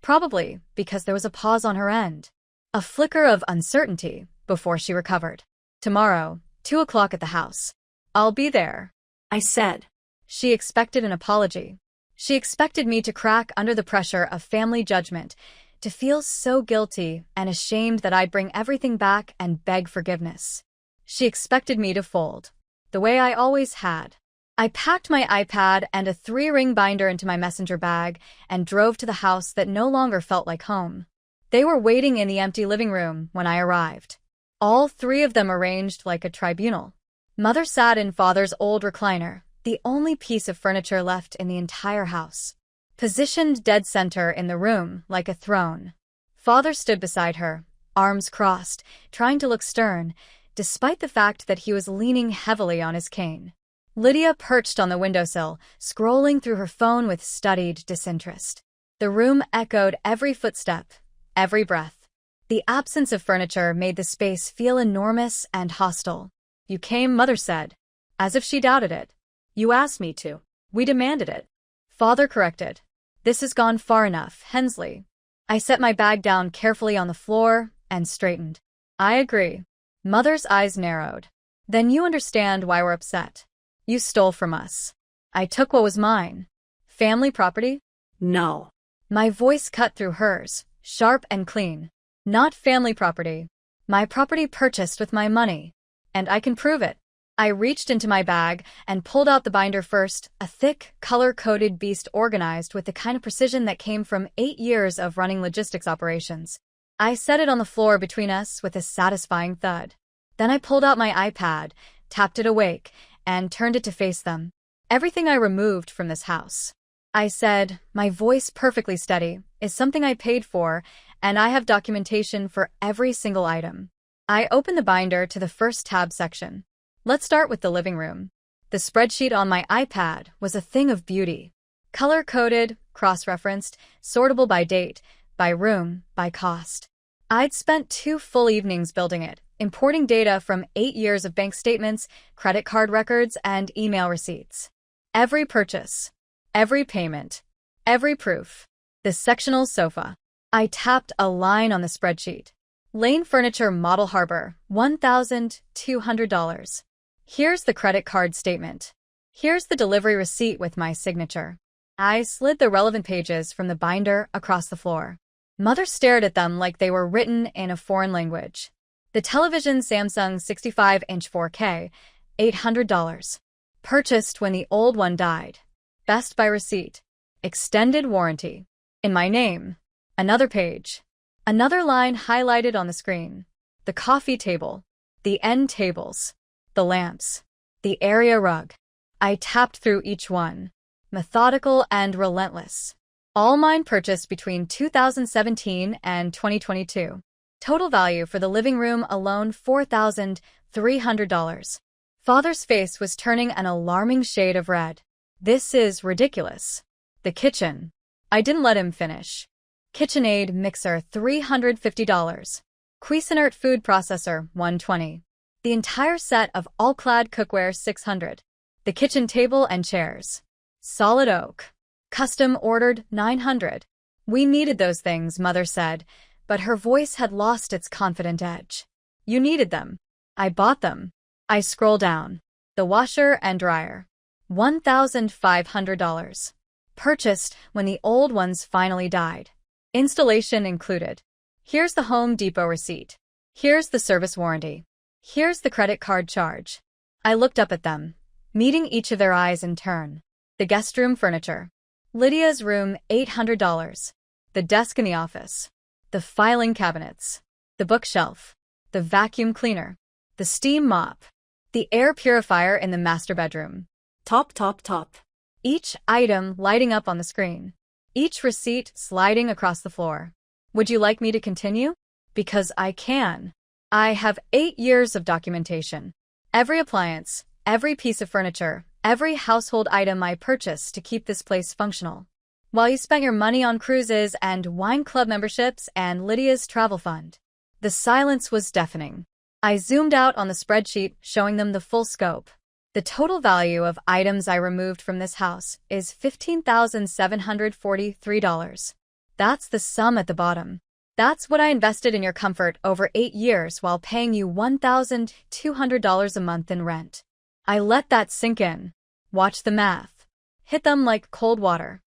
Probably because there was a pause on her end. A flicker of uncertainty before she recovered. "Tomorrow, 2 o'clock at the house. I'll be there," I said. She expected an apology. She expected me to crack under the pressure of family judgment, to feel so guilty and ashamed that I'd bring everything back and beg forgiveness. She expected me to fold, the way I always had. I packed my iPad and a 3-ring binder into my messenger bag and drove to the house that no longer felt like home. They were waiting in the empty living room when I arrived. All 3 of them arranged like a tribunal. Mother sat in Father's old recliner, the only piece of furniture left in the entire house. Positioned dead center in the room like a throne. Father stood beside her, arms crossed, trying to look stern, despite the fact that he was leaning heavily on his cane. Lydia perched on the windowsill, scrolling through her phone with studied disinterest. The room echoed every footstep, every breath. The absence of furniture made the space feel enormous and hostile. "You came," Mother said, as if she doubted it. "You asked me to. We demanded it." Father corrected. "This has gone far enough, Hensley." I set my bag down carefully on the floor and straightened. "I agree." Mother's eyes narrowed. "Then you understand why we're upset. You stole from us." "I took what was mine." "Family property?" "No." My voice cut through hers, sharp and clean. "Not family property. My property purchased with my money. And I can prove it." I reached into my bag and pulled out the binder first, a thick, color-coded beast organized with the kind of precision that came from 8 years of running logistics operations. I set it on the floor between us with a satisfying thud. Then I pulled out my iPad, tapped it awake, and turned it to face them. "Everything I removed from this house," I said, my voice perfectly steady, "is something I paid for, and I have documentation for every single item." I opened the binder to the first tab section. Let's start with the living room. The spreadsheet on my iPad was a thing of beauty. Color-coded, cross-referenced, sortable by date, by room, by cost. I'd spent 2 full evenings building it, importing data from 8 years of bank statements, credit card records, and email receipts. Every purchase, every payment, every proof. The sectional sofa. I tapped a line on the spreadsheet. Lane Furniture Model Harbor, $1,200. Here's the credit card statement. Here's the delivery receipt with my signature. I slid the relevant pages from the binder across the floor. Mother stared at them like they were written in a foreign language. The television Samsung 65-inch 4K, $800. Purchased when the old one died. Best by receipt. Extended warranty. In my name. Another page. Another line highlighted on the screen. The coffee table. The end tables. The lamps. The area rug. I tapped through each one. Methodical and relentless. All mine purchased between 2017 and 2022. Total value for the living room alone $4,300. Father's face was turning an alarming shade of red. "This is ridiculous." The kitchen. I didn't let him finish. KitchenAid mixer $350. Cuisinart food processor $120. The entire set of all-clad cookware $600. The kitchen table and chairs. Solid oak. Custom ordered $900. We needed those things, Mother said, but her voice had lost its confident edge. "You needed them. I bought them." I scroll down. The washer and dryer. $1,500. Purchased when the old ones finally died. Installation included. Here's the Home Depot receipt. Here's the service warranty. Here's the credit card charge. I looked up at them. meeting each of their eyes in turn. The guest room furniture. Lydia's room, $800. The desk in the office. The filing cabinets. The bookshelf. The vacuum cleaner. The steam mop. The air purifier in the master bedroom. Top, top, top. Each item lighting up on the screen. Each receipt sliding across the floor. Would you like me to continue? Because I can. I have 8 years of documentation. Every appliance, every piece of furniture, every household item I purchased to keep this place functional. While you spent your money on cruises and wine club memberships and Lydia's travel fund. The silence was deafening. I zoomed out on the spreadsheet, showing them the full scope. The total value of items I removed from this house is $15,743. That's the sum at the bottom. That's what I invested in your comfort over 8 years while paying you $1,200 a month in rent. I let that sink in. Watch the math. Hit them like cold water.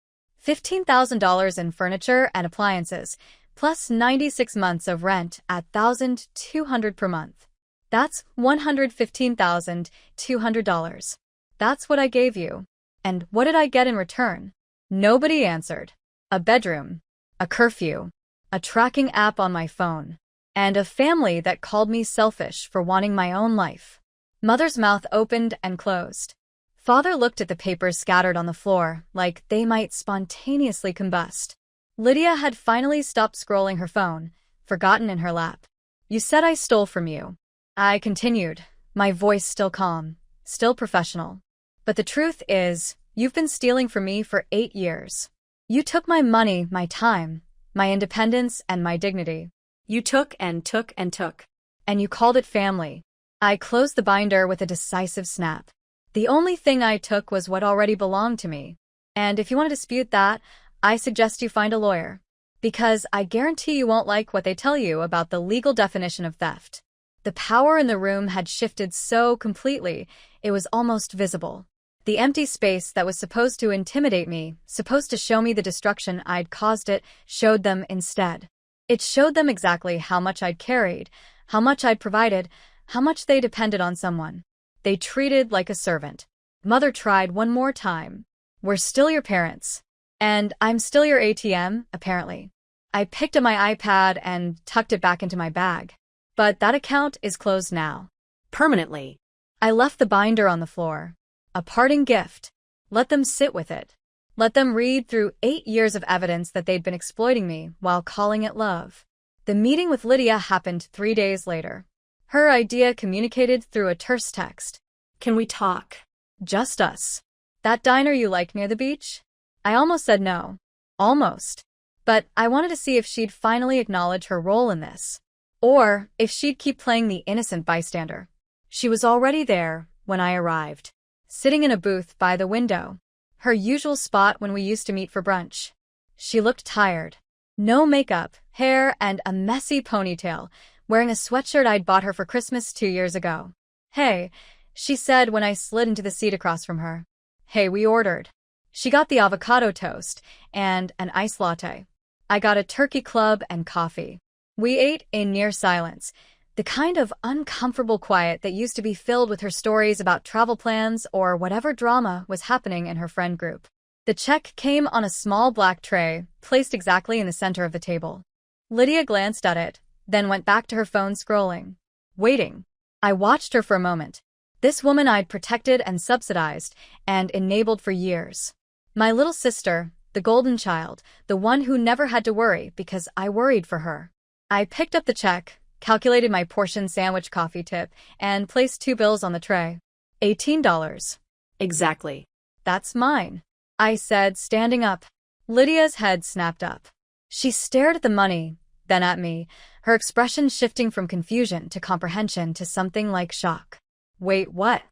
$15,000 in furniture and appliances, plus 96 months of rent at $1,200 per month. That's $115,200. That's what I gave you. And what did I get in return? Nobody answered. A bedroom, a curfew, a tracking app on my phone, and a family that called me selfish for wanting my own life. Mother's mouth opened and closed. Father looked at the papers scattered on the floor like they might spontaneously combust. Lydia had finally stopped scrolling her phone, forgotten in her lap. You said I stole from you. I continued, my voice still calm, still professional. But the truth is, you've been stealing from me for 8 years. You took my money, my time, my independence, and my dignity. You took and took and took. And you called it family. I closed the binder with a decisive snap. The only thing I took was what already belonged to me. And if you want to dispute that, I suggest you find a lawyer. Because I guarantee you won't like what they tell you about the legal definition of theft. The power in the room had shifted so completely, it was almost visible. The empty space that was supposed to intimidate me, supposed to show me the destruction I'd caused it, showed them instead. It showed them exactly how much I'd carried, how much I'd provided, how much they depended on someone. They treated like a servant. Mother tried one more time. We're still your parents. And I'm still your ATM, apparently. I picked up my iPad and tucked it back into my bag. But that account is closed now. Permanently. I left the binder on the floor. A parting gift. Let them sit with it. Let them read through 8 years of evidence that they'd been exploiting me while calling it love. The meeting with Lydia happened 3 days later. Her idea communicated through a terse text. Can we talk? Just us. That diner you liked near the beach? I almost said no. Almost. But I wanted to see if she'd finally acknowledge her role in this. Or if she'd keep playing the innocent bystander. She was already there when I arrived. Sitting in a booth by the window. Her usual spot when we used to meet for brunch. She looked tired. No makeup, hair, and a messy ponytail, wearing a sweatshirt I'd bought her for Christmas 2 years ago. Hey, she said when I slid into the seat across from her. Hey, we ordered. She got the avocado toast and an iced latte. I got a turkey club and coffee. We ate in near silence, the kind of uncomfortable quiet that used to be filled with her stories about travel plans or whatever drama was happening in her friend group. The check came on a small black tray, placed exactly in the center of the table. Lydia glanced at it, then went back to her phone scrolling. Waiting. I watched her for a moment. This woman I'd protected and subsidized and enabled for years. My little sister, the golden child, the one who never had to worry because I worried for her. I picked up the check, calculated my portion sandwich coffee tip, and placed 2 bills on the tray. $18. Exactly. That's mine, I said, standing up. Lydia's head snapped up. She stared at the money, then at me, her expression shifting from confusion to comprehension to something like shock. Wait, what?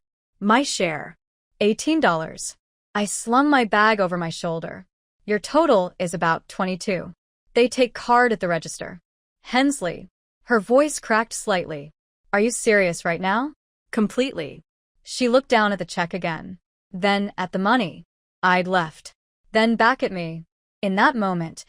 My share. $18. I slung my bag over my shoulder. Your total is about 22. They take card at the register. Hensley. Her voice cracked slightly. Are you serious right now? Completely. She looked down at the check again. Then at the money. I'd left. Then back at me. In that moment,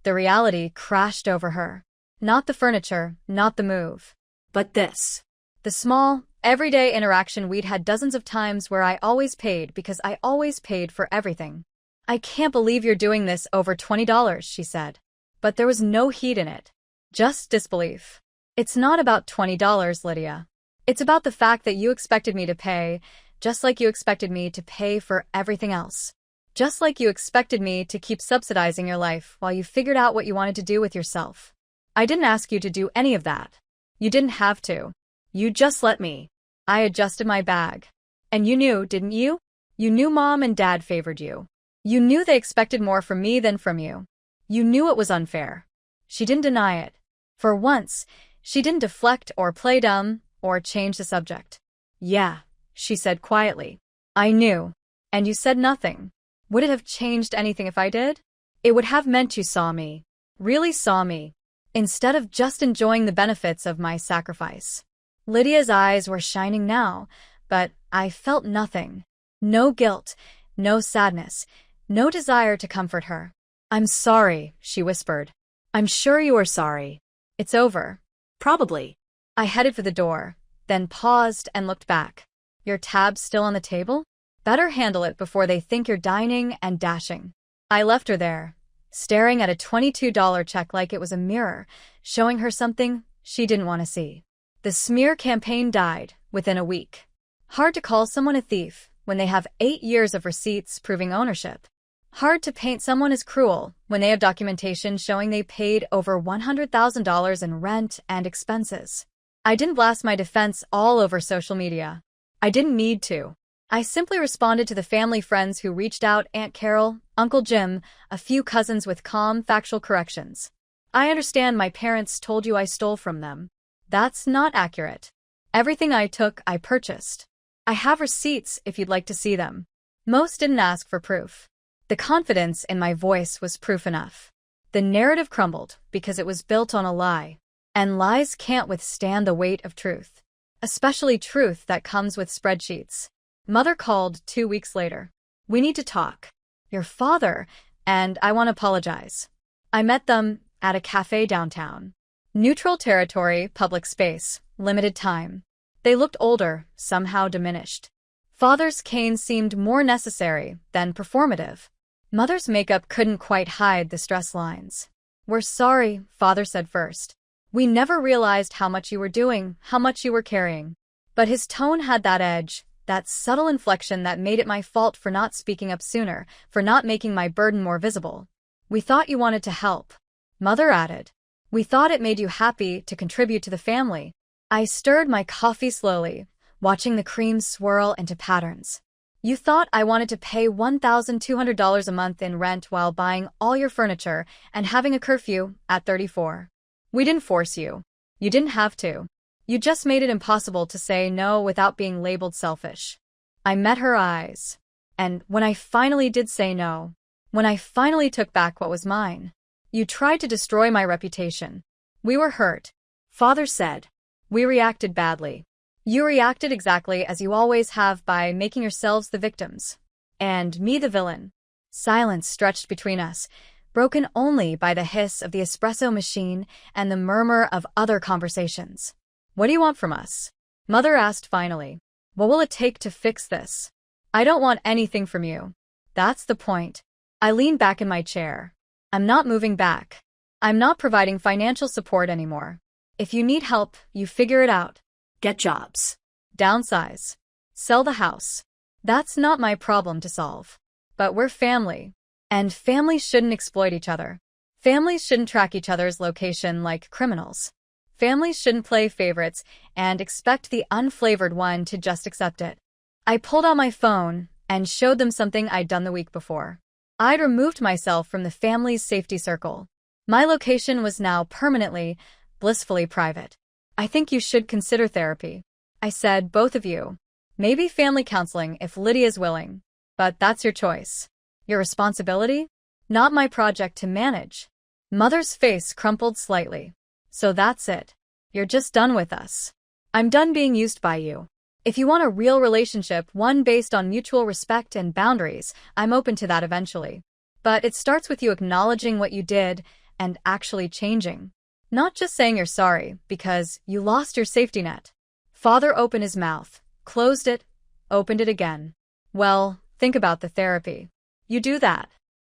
the reality crashed over her. Not the furniture, not the move. But this. The small, Everyday interaction we'd had dozens of times where I always paid because I always paid for everything. I can't believe you're doing this over $20, she said. But there was no heat in it. Just disbelief. It's not about $20, Lydia. It's about the fact that you expected me to pay, just like you expected me to pay for everything else. Just like you expected me to keep subsidizing your life while you figured out what you wanted to do with yourself. I didn't ask you to do any of that. You didn't have to. You just let me. I adjusted my bag. And you knew, didn't you? You knew Mom and Dad favored you. You knew they expected more from me than from you. You knew it was unfair. She didn't deny it. For once, she didn't deflect or play dumb or change the subject. Yeah, she said quietly. I knew. And you said nothing. Would it have changed anything if I did? It would have meant you saw me. Really saw me. Instead of just enjoying the benefits of my sacrifice. Lydia's eyes were shining now, but I felt nothing. No guilt, no sadness, no desire to comfort her. I'm sorry, she whispered. I'm sure you are sorry. It's over. Probably. I headed for the door, then paused and looked back. Your tab's still on the table? Better handle it before they think you're dining and dashing. I left her there, staring at a $22 check like it was a mirror, showing her something she didn't want to see. The smear campaign died within a week. Hard to call someone a thief when they have 8 years of receipts proving ownership. Hard to paint someone as cruel when they have documentation showing they paid over $100,000 in rent and expenses. I didn't blast my defense all over social media. I didn't need to. I simply responded to the family friends who reached out, Aunt Carol, Uncle Jim, a few cousins with calm, factual corrections. I understand my parents told you I stole from them. That's not accurate. Everything I took, I purchased. I have receipts if you'd like to see them. Most didn't ask for proof. The confidence in my voice was proof enough. The narrative crumbled because it was built on a lie. And lies can't withstand the weight of truth. Especially truth that comes with spreadsheets. Mother called 2 weeks later. We need to talk. Your father, and I want to apologize. I met them at a cafe downtown. Neutral territory, public space, limited time. They looked older, somehow diminished. Father's cane seemed more necessary than performative. Mother's makeup couldn't quite hide the stress lines. We're sorry, Father said first. We never realized how much you were doing, how much you were carrying. But his tone had that edge, that subtle inflection that made it my fault for not speaking up sooner, for not making my burden more visible. We thought you wanted to help. Mother added. We thought it made you happy to contribute to the family. I stirred my coffee slowly, watching the cream swirl into patterns. You thought I wanted to pay $1,200 a month in rent while buying all your furniture and having a curfew at 34. We didn't force you. You didn't have to. You just made it impossible to say no without being labeled selfish. I met her eyes. And when I finally did say no, when I finally took back what was mine, you tried to destroy my reputation. We were hurt. Father said. We reacted badly. You reacted exactly as you always have by making yourselves the victims. And me the villain. Silence stretched between us, broken only by the hiss of the espresso machine and the murmur of other conversations. What do you want from us? Mother asked finally. What will it take to fix this? I don't want anything from you. That's the point. I leaned back in my chair. I'm not moving back. I'm not providing financial support anymore. If you need help, you figure it out. Get jobs. Downsize. Sell the house. That's not my problem to solve. But we're family. And families shouldn't exploit each other. Families shouldn't track each other's location like criminals. Families shouldn't play favorites and expect the unflavored one to just accept it. I pulled out my phone and showed them something I'd done the week before. I'd removed myself from the family's safety circle. My location was now permanently, blissfully private. I think you should consider therapy. I said, both of you. Maybe family counseling if Lydia's willing. But that's your choice. Your responsibility? Not my project to manage. Mother's face crumpled slightly. So that's it. You're just done with us. I'm done being used by you. If you want a real relationship, one based on mutual respect and boundaries, I'm open to that eventually. But it starts with you acknowledging what you did and actually changing. Not just saying you're sorry because you lost your safety net. Father opened his mouth, closed it, opened it again. Well, think about the therapy. You do that.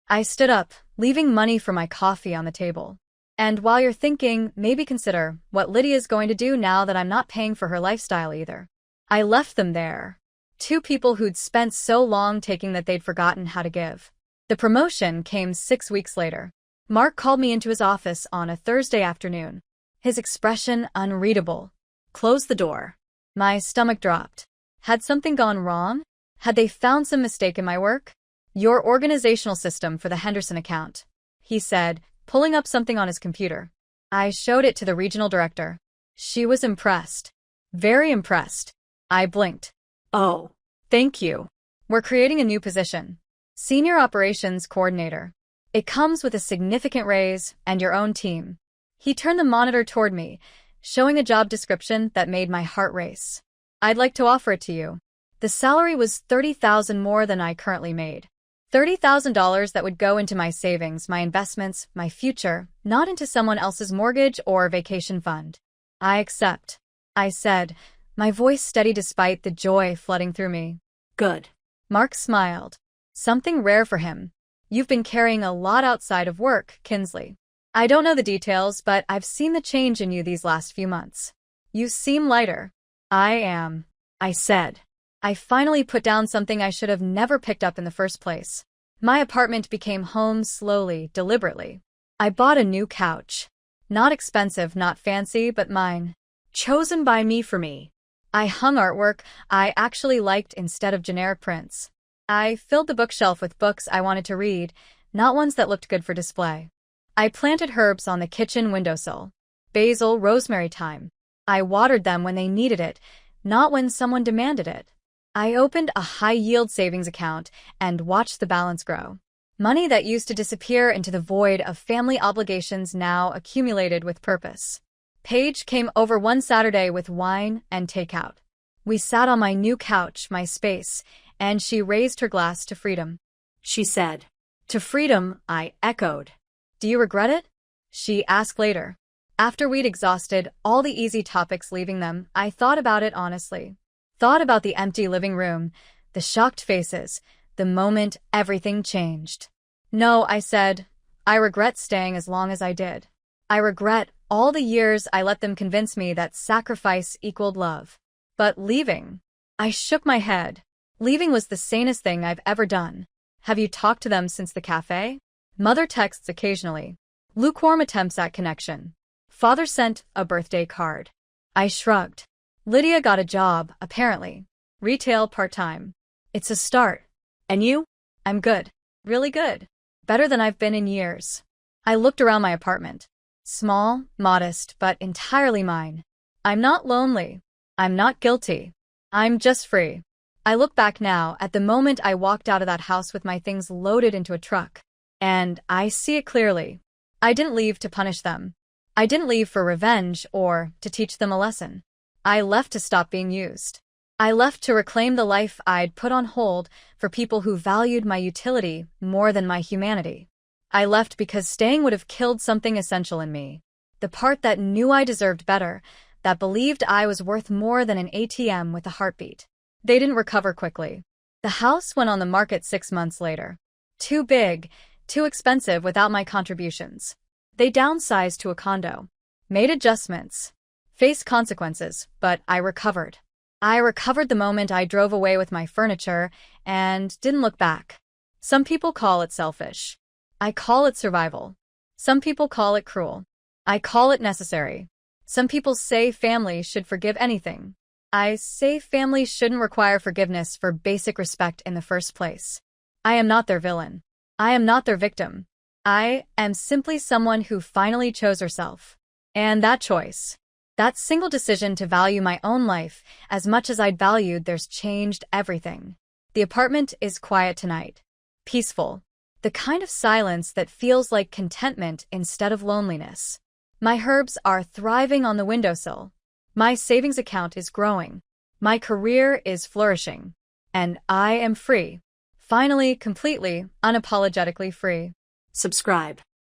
I stood up, leaving money for my coffee on the table. And while you're thinking, maybe consider what Lydia's going to do now that I'm not paying for her lifestyle either. I left them there. Two people who'd spent so long taking that they'd forgotten how to give. The promotion came 6 weeks later. Mark called me into his office on a Thursday afternoon. His expression unreadable. Close the door. My stomach dropped. Had something gone wrong? Had they found some mistake in my work? Your organizational system for the Henderson account, he said, pulling up something on his computer. I showed it to the regional director. She was impressed. Very impressed. I blinked. Oh. Thank you. We're creating a new position. Senior Operations Coordinator. It comes with a significant raise and your own team. He turned the monitor toward me, showing a job description that made my heart race. I'd like to offer it to you. The salary was $30,000 more than I currently made. $30,000 that would go into my savings, my investments, my future, not into someone else's mortgage or vacation fund. I accept, I said, my voice steady despite the joy flooding through me. Good. Mark smiled. Something rare for him. You've been carrying a lot outside of work, Kinsley. I don't know the details, but I've seen the change in you these last few months. You seem lighter. I am, I said. I finally put down something I should have never picked up in the first place. My apartment became home slowly, deliberately. I bought a new couch. Not expensive, not fancy, but mine. Chosen by me for me. I hung artwork I actually liked instead of generic prints. I filled the bookshelf with books I wanted to read, not ones that looked good for display. I planted herbs on the kitchen windowsill. Basil, rosemary, thyme. I watered them when they needed it, not when someone demanded it. I opened a high-yield savings account and watched the balance grow. Money that used to disappear into the void of family obligations now accumulated with purpose. Paige came over one Saturday with wine and takeout. We sat on my new couch, my space, and she raised her glass to freedom. She said. To freedom, I echoed. Do you regret it? She asked later. After we'd exhausted all the easy topics leaving them, I thought about it honestly. Thought about the empty living room, the shocked faces, the moment everything changed. No, I said, I regret staying as long as I did. I regret all the years I let them convince me that sacrifice equaled love. But leaving? I shook my head. Leaving was the sanest thing I've ever done. Have you talked to them since the cafe? Mother texts occasionally. Lukewarm attempts at connection. Father sent a birthday card. I shrugged. Lydia got a job, apparently. Retail part-time. It's a start. And you? I'm good. Really good. Better than I've been in years. I looked around my apartment. Small, modest, but entirely mine. I'm not lonely. I'm not guilty. I'm just free. I look back now at the moment I walked out of that house with my things loaded into a truck. And I see it clearly. I didn't leave to punish them. I didn't leave for revenge or to teach them a lesson. I left to stop being used. I left to reclaim the life I'd put on hold for people who valued my utility more than my humanity. I left because staying would have killed something essential in me. The part that knew I deserved better, that believed I was worth more than an ATM with a heartbeat. They didn't recover quickly. The house went on the market 6 months later. Too big, too expensive without my contributions. They downsized to a condo. Made adjustments. Faced consequences, but I recovered. I recovered the moment I drove away with my furniture and didn't look back. Some people call it selfish. I call it survival. Some people call it cruel. I call it necessary. Some people say family should forgive anything. I say family shouldn't require forgiveness for basic respect in the first place. I am not their villain. I am not their victim. I am simply someone who finally chose herself. And that choice, that single decision to value my own life as much as I'd valued theirs, changed everything. The apartment is quiet tonight. Peaceful. The kind of silence that feels like contentment instead of loneliness. My herbs are thriving on the windowsill. My savings account is growing. My career is flourishing. And I am free. Finally, completely, unapologetically free. Subscribe.